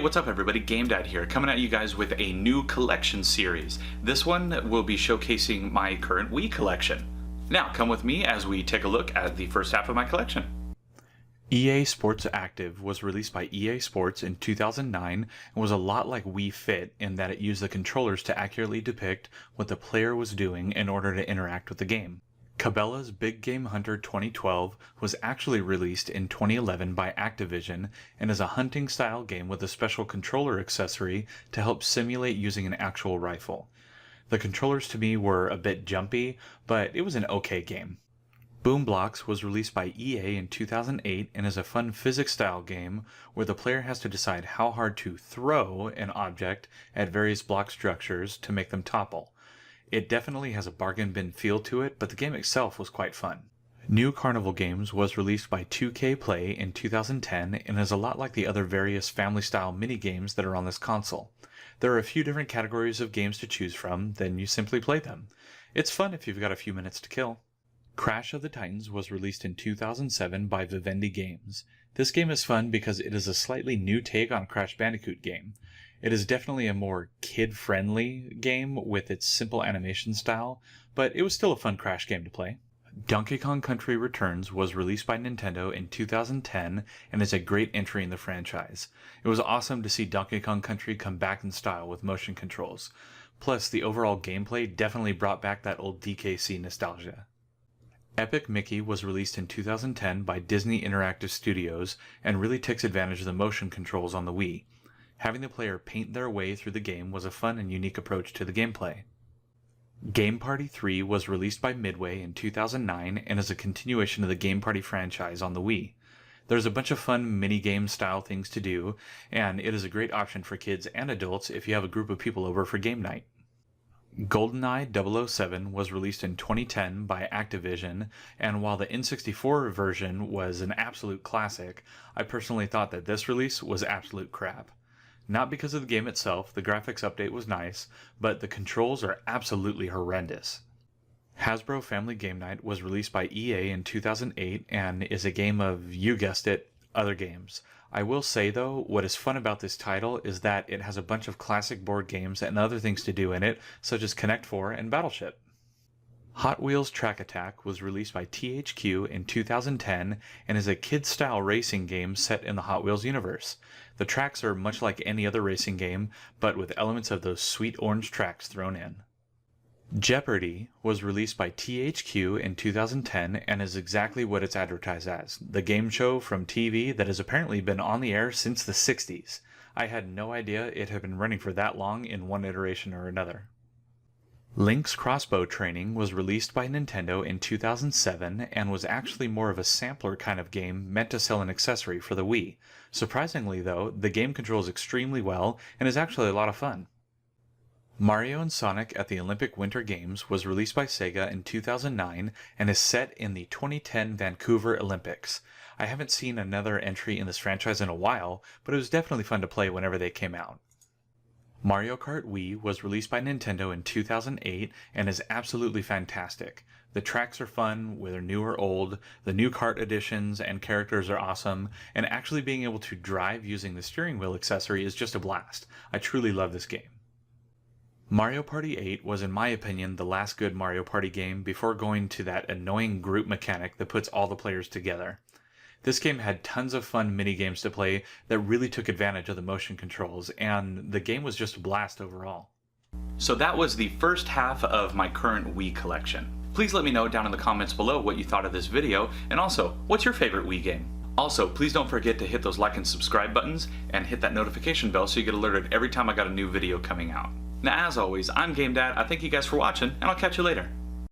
what's up everybody? GameDad here, coming at you guys with a new collection series. This one will be showcasing my current Wii collection. Now, come with me as we take a look at the first half of my collection. EA Sports Active was released by EA Sports in 2009 and was a lot like Wii Fit in that it used the controllers to accurately depict what the player was doing in order to interact with the game. Cabela's Big Game Hunter 2012 was actually released in 2011 by Activision and is a hunting style game with a special controller accessory to help simulate using an actual rifle. The controllers to me were a bit jumpy, but it was an okay game. Blox was released by EA in 2008 and is a fun physics-style game where the player has to decide how hard to throw an object at various block structures to make them topple. It definitely has a bargain bin feel to it, but the game itself was quite fun. New Carnival Games was released by 2K Play in 2010 and is a lot like the other various family-style mini-games that are on this console. There are a few different categories of games to choose from, then you simply play them. It's fun if you've got a few minutes to kill. Crash of the Titans was released in 2007 by Vivendi Games. This game is fun because it is a slightly new take on Crash Bandicoot game. It is definitely a more kid-friendly game with its simple animation style, but it was still a fun Crash game to play. Donkey Kong Country Returns was released by Nintendo in 2010 and is a great entry in the franchise. It was awesome to see Donkey Kong Country come back in style with motion controls. Plus, the overall gameplay definitely brought back that old DKC nostalgia. Epic Mickey was released in 2010 by Disney Interactive Studios and really takes advantage of the motion controls on the Wii. Having the player paint their way through the game was a fun and unique approach to the gameplay. Game Party 3 was released by Midway in 2009 and is a continuation of the Game Party franchise on the Wii. There's a bunch of fun mini-game style things to do, and it is a great option for kids and adults if you have a group of people over for game night. Goldeneye 007 was released in 2010 by Activision, and while the N64 version was an absolute classic, I personally thought that this release was absolute crap. Not because of the game itself, the graphics update was nice, but the controls are absolutely horrendous. Hasbro Family Game Night was released by EA in 2008 and is a game of, you guessed it, other games. I will say though, what is fun about this title is that it has a bunch of classic board games and other things to do in it, such as Connect 4 and Battleship. Hot Wheels Track Attack was released by THQ in 2010 and is a kid-style racing game set in the Hot Wheels universe. The tracks are much like any other racing game, but with elements of those sweet orange tracks thrown in. Jeopardy was released by THQ in 2010 and is exactly what it's advertised as, the game show from TV that has apparently been on the air since the 60s. I had no idea it had been running for that long in one iteration or another. Link's Crossbow Training was released by Nintendo in 2007 and was actually more of a sampler kind of game meant to sell an accessory for the Wii. Surprisingly though, the game controls extremely well and is actually a lot of fun. Mario and Sonic at the Olympic Winter Games was released by Sega in 2009 and is set in the 2010 Vancouver Olympics. I haven't seen another entry in this franchise in a while, but it was definitely fun to play whenever they came out. Mario Kart Wii was released by Nintendo in 2008 and is absolutely fantastic. The tracks are fun, whether new or old, the new kart additions and characters are awesome, and actually being able to drive using the steering wheel accessory is just a blast. I truly love this game. Mario Party 8 was in my opinion the last good Mario Party game before going to that annoying group mechanic that puts all the players together. This game had tons of fun mini-games to play that really took advantage of the motion controls, and the game was just a blast overall. So that was the first half of my current Wii collection. Please let me know down in the comments below what you thought of this video, and also, what's your favorite Wii game? Also, please don't forget to hit those like and subscribe buttons, and hit that notification bell so you get alerted every time I got a new video coming out. Now as always, I'm GameDad, I thank you guys for watching, and I'll catch you later.